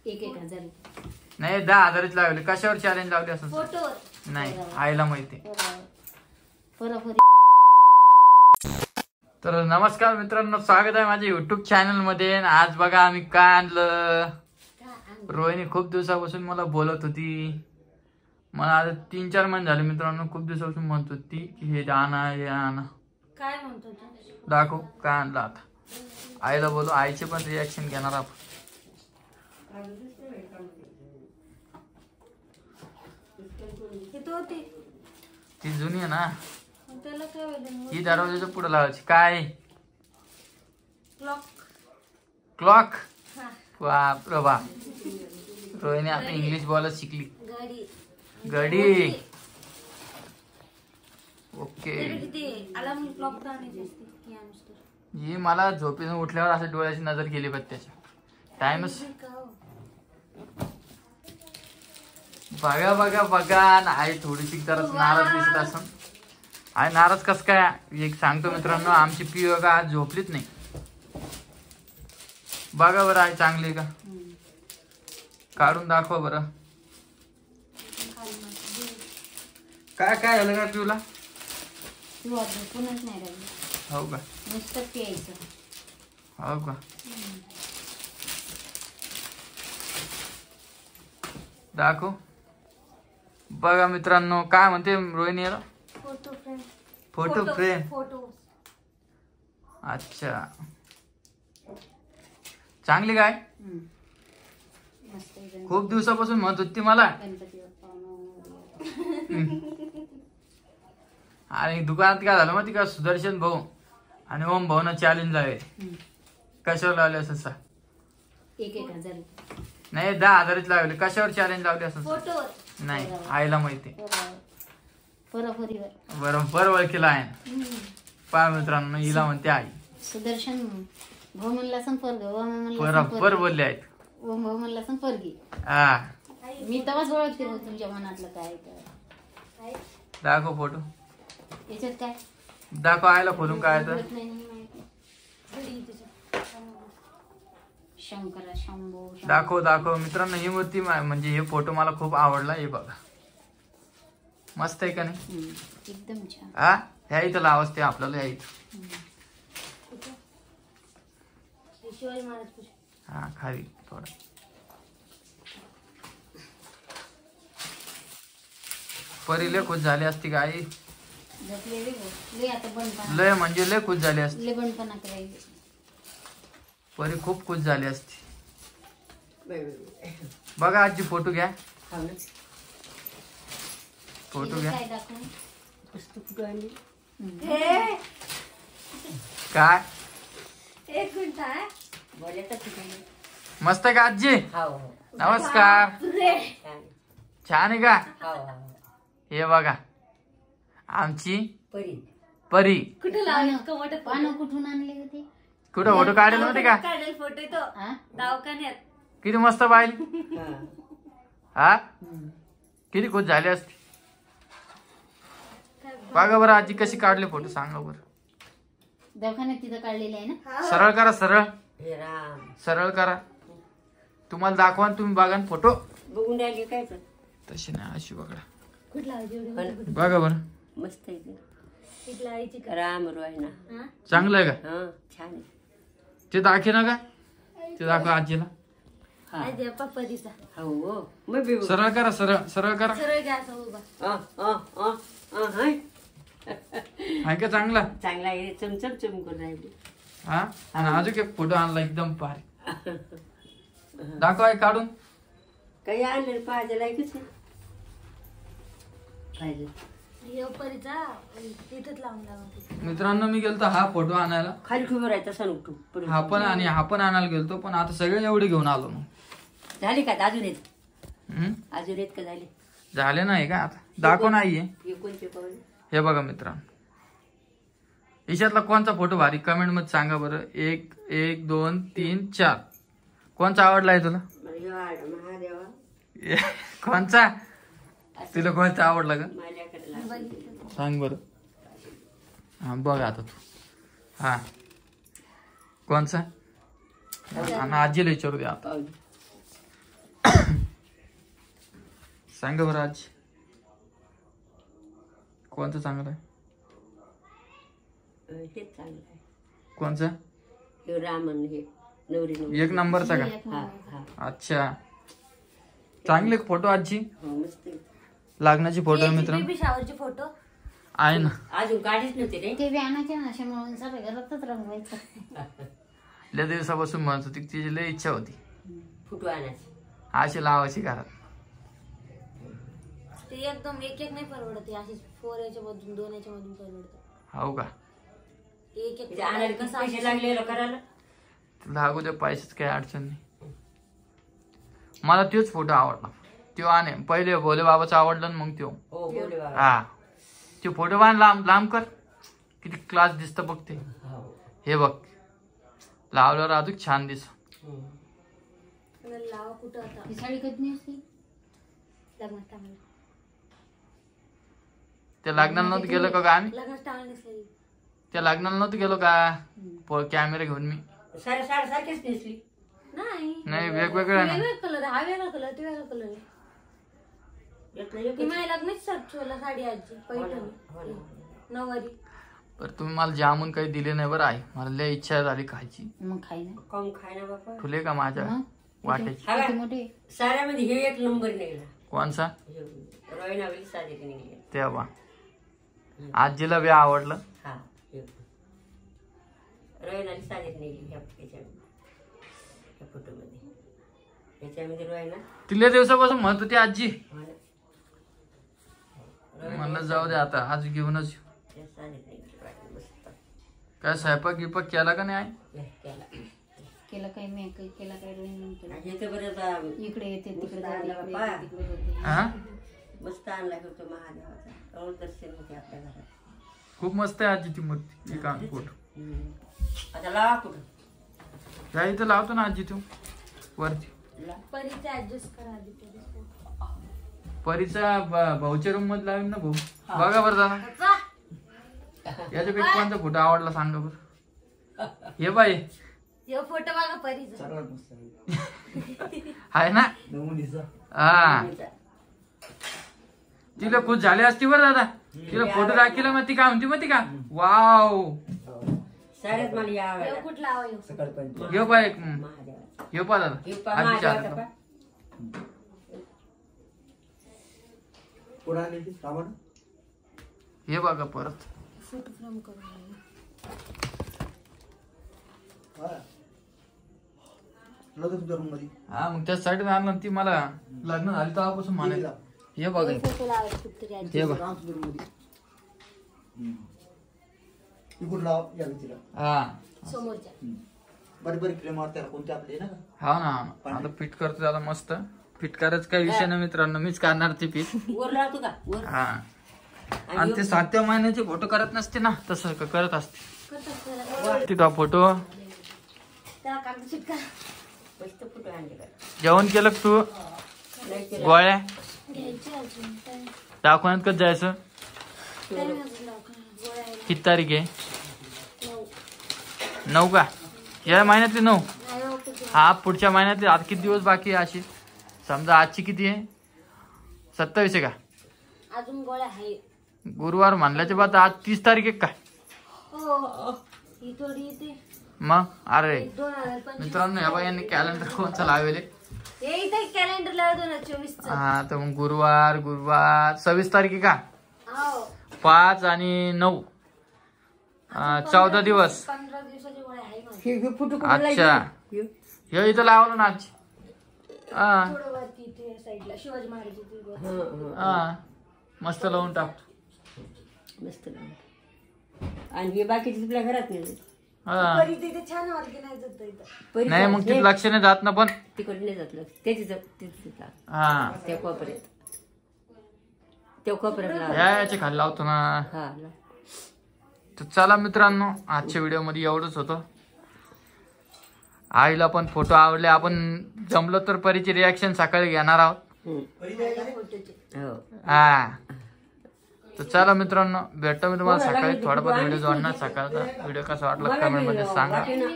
1,000 नाही 10,000च लावले. कशावर चॅलेंज लावले असं? फोटोवर. नाही आईला माहिती. तर नमस्कार मित्रांनो, स्वागत आहे माझ्या युट्यूब चॅनल मध्ये. आज बघा आम्ही काय आणलं. रोहिणी खूप दिवसापासून मला बोलत होती. मला आता 3-4 महिने झाले मित्रांनो, खूप दिवसापासून म्हणत होती की हे आणा हे आणा. काय म्हणतो दाखव काय आणलं आता. आईला बोलू, आईचे पण रिॲक्शन घेणार आपण. ती जुनी आहे ना, ही दरवाजाच्या पुढे लावायची. काय क्लॉक? बाप रे बाप, रोहिणी आता इंग्लिश बोलायला शिकली. घडी. ओके. ही मला झोपेतून उठल्यावर असं डोळ्याची नजर गेली बघ त्याच्या. टाइमच बघा बघा बघा. आई थोडीशी जरा नाराज दिसत असं. आई नाराज कस काय? एक सांगतो मित्रांनो, आमची पिऊ का आज झोपलीच नाही. बघा बरं आई चांगली का? काढून दाखवा बरं. काय काय झालं का पिऊला? हो का? हो का? दाखव. बघा मित्रांनो काय म्हणते रोहिणी याला? Photo frame. अच्छा, चांगली काय? खूप दिवसापासून म्हणत होती मला. आणि दुकानात काय झालं माहिती का, सुदर्शन भाऊ आणि ओम भाऊ चॅलेंज लावले. कशावर लावले असं सांग? 1,000 नाही 10,000च लावले. कशावर चॅलेंज लावले असं? फोटोवर. नाही आईला माहिती. बरोबर ओळखीला आहे. पहा मित्रांनो, हिला म्हणते आई. सुदर्शन भाऊ म्हणला संपर्क, बरोबर बोलले आहेत. ओम भाऊ म्हणला संपर्क. हा, मी तेव्हाच ओळखते तुमच्या मनातलं काय. दाखव फोटो. याच्यात काय दाखव आईला खोलून. काय तर शंकरा शंभो. दाखव दाखव मित्रांनो. ही मूर्ती म्हणजे हे फोटो मला खूप आवडला. हे बघा मस्त आहे का नाही? एकदम छान. हा, ह्या इथं लावच ते आपल्याला. ह्या इथं शिवाजी महाराज. हा खाली थोडं. परी लय खुश झाली असती का आई? लय म्हणजे लय खुश झाली असती. परी खूप खुश झाली असती. बघा आजी फोटो घ्या. फोटो घ्या. काय मस्त आहे का आजी? नमस्कार. छान आहे का? हे बघा आमची परी. कुठून आणले होते? कुठं फोटो काढेल होते का? फोटो दवाखान्यात. किती मस्त पाहिजे. हा, किती खुश झाली असती. बघा बरं आजी कशी काढले फोटो सांगा बरं. दवाखान्यात तिथं काढलेले आहे ना. सरळ करा, सरळ सरळ करा. तुम्हाला दाखवा तुम्ही बघा फोटो. बघून राहिली काय? तशी नाही अशी बघा. कुठला बघा बरं. मस्त आहे. राम रोहिणा चांगलं आहे का? छान. ते दाखवे ना का? ते दाखव आजीला. सरळ करा, सरळ सरळ करा. आहे का चांगला? चांगला आहे. चमचम चमकून राहिली. हा, आणि अजून एक फोटो आणला एकदम भारी. दाखव आहे काढून. काही आणलं पाहिजे लायकच मित्रांनो मी गेलतो हा फोटो आणायला. खाली खबर आहे तसा नको. हा पण आणि हा पण आणायला गेलतो, पण आता सगळे एवढे घेऊन आलो मग. झाली का? अजून येत. अजून येत का? झाले. झाले नाही का? आता दाखव नाहीये. हे बघा मित्रांनो, याच्यातला कोणता फोटो भारी कमेंट मध्ये सांगा बरं. 1 1 2 3 4 कोणचा आवडलाय तुला? कोणचा? तुला कोणता आवडला का? सांग बरं. हा बघ आता तू. हा कोणचा? आणि आजीला विचारू दे आता. सांगा बरं आज कोणतं चांगलं आहे? हेच चांगलं आहे. कोणचं? हे रामन हे नवरी नवरी. एक नंबरचा का? हा हा. अच्छा, चांगले फोटो आजची हो मस्त आहे. लग्नाची फोटो मित्रांनो बेबी शॉवरचे फोटो आहे ना. अजून काढीच नव्हते रे. ते बी आणायचे ना असे म्हणून सगळं घरातच रंगवायचं. लय दिवसापासून म्हणत होती तिची लय इच्छा होती फुटू आणायचे. अशी लावायची घरात. ते एकदम एक एक नाही परवडत, अशी 4 याच्या मधून 2 याच्या मधून परवडत. हो का? एक एक म्हणजे आणायला किती पैसे लागले करायला. लागू द्या, पैशाच काही अडचण नाही. मला तोच फोटो आवडला. तो आणे पहिले भोले बाबाचा आवडला ना, मग तो. हो बोले बाबा. हा तो फोटो बांध लांब लांब कर, किती क्लास दिसत बघ ते. हो. हे बघ लावल्यावर अजून छान दिस. लावा कुठं आता. ही साडी कधी नेसली लग्नात टांगली. त्या लग्नाला नव्हतं गेलो का आम्ही? लग्नात टांगली नेसली. त्या लग्नाला नव्हतं गेलो का कॅमेरा घेऊन मी? सारे साडे सारखेच नेसली. नाही वेगवेगळं आहे ना. वेगळा कलर, हा वेगळा कलर, ते वेगळा कलर आहे. यातलं एक ती माझ्या लग्नाची साडी साडी आजी पैठणी नऊवारी. बरं तुम्ही मला जामून काही दिले नाही बरं आहे. मला लय इच्छा झाली खायची. मग खाई ना. कम खाय ना बापा. तुले का माझ्या वाटायची? हा किती का? मोठी. साऱ्यामध्ये हे एक नंबर निघला. कोणचा? रॉय नावली साडी निघली. तेव्हा आजीला बी आवडलं. हा रॉय नावली साडी निघली ह्या फोटोमध्ये. याच्यामध्ये रॉय ना तिला दिवसापासून म्हणत होती आजी. हो ना. म्हणलं जाऊ दे आता आज घेऊनच येऊ. त्या साडीत निघली वाटली मस्त. काय स्वयंपाक गिपाक केला का नाही आहे? त्याला केला काही मी काही केला काही नाही केला. हे तर बरं आता इकडे येते तिकडे मस्त जाते, आणला इकडे बाप्पा. येते, तिकडे जाते. हा मस्त आणला होतो महादेवाचा. कौल दर्शन होते आपल्या घरात. खूप मस्त आहे आजी ती मूर्ती. एक आण फोटो. आता लावा कुठं या इथं लावतो ना आजी तू वरती. परीचे ऍडजस्ट करा आधी परी. परीचा भाऊच्या रूम मध्ये लावेल ना भाऊ. बघा बरं दादा याच्यापैकी कोणता फोटो आवडला सांगा बरं. हे बाई हे फोटो बघा परीचा. आहे ना. हा तिला खुश झाली असती बरं दादा. तिला फोटो दाखिला मग ती काय म्हणते माहिती का? वाव साऱ्यात मला या हे कुठला हवा घेऊ पा एक महादेवाचा. घेऊ पा दादा हे पहा आजीच्या महादेवाचा हातात. पहा. हे बघा परत. फोटो फ्रेम करून. हा मग त्यासाठी आणलं ती मला लग्न झाली तेव्हापासून म्हणायचं. हे बघा फोटो लावायचे कुठतरी आजी. हे बघा. हा समोरच्या. हा ना आता फिट करतो त्याला मस्त. फिट करायचं काही विषय नाही मित्रांनो, मीच करणार ते फिट. वर लावतो का वर. हा आणि ते 7व्या महिन्याचे फोटो करत नसते ना, तसं करत असते तिथं फोटो. त्याला कागद चिटका. मस्त फोटो आणले का. जेवण केलं का तू? नाही केलं. गोळ्या घ्यायची अजून काय. दाखवण्यात कधी जायचं? टाइम अजून दवाखान्यात. गोळ्या आहे. किती तारीख आहे? 9. 9 का? या महिन्यातली 9. नाही हो, किती. हा पुढच्या महिन्यातली. आज किती दिवस बाकी आहे अशी? समजा आजची किती आहे? 27 आहे का? अजून गोळ्या आहे. गुरुवार म्हणल्याच्या बाद आज 30 तारीख आहे काय? हो ही थोडी येते. मग अरे 2025. मित्रांनो या बाई यांनी कॅलेंडर कोणचं लावले? हे इथे कॅलेंडर लावलं 2024 चं. हा तर मग गुरुवार 26 तारीख आहे का? हो 5 आणि 9 14 दिवस. 15 दिवसाची गोळ्या आहे माझी. हे फोटो कुठं अच्छा लावले? हे इथं लावलं ना आज. हा थोडं वरती इथे साईडला शिवाजी महाराजांची वर. हं, हं. हा मस्त लावून टाकतो. मस्त लावलं. आणि हे बाकीचे तुला घरात नेले. हा परी तिथे छान ऑर्गनाइज होतं इथं. नाही मग तिथे लक्ष नाही जात ना पण. तिकडे नाही जातलं त्याची हा त्या कोपऱ्यात. त्या कोपऱ्यात लाव. याच्या खाली लावतो ना. हा लाव. तर चला मित्रांनो आजच्या व्हिडिओ मध्ये एवढंच होतं. आईला पण फोटो आवडले. आपण जमलो तर परीची रिॲक्शन सकाळी घेणार आहोत. हो. हा तर चला मित्रांनो भेटतो मी तुम्हाला सकाळी. थोडाफार व्हिडिओ जोडणार. सकाळचा व्हिडिओ कसा वाटला कमेंट मध्ये सांगा. वाटेनं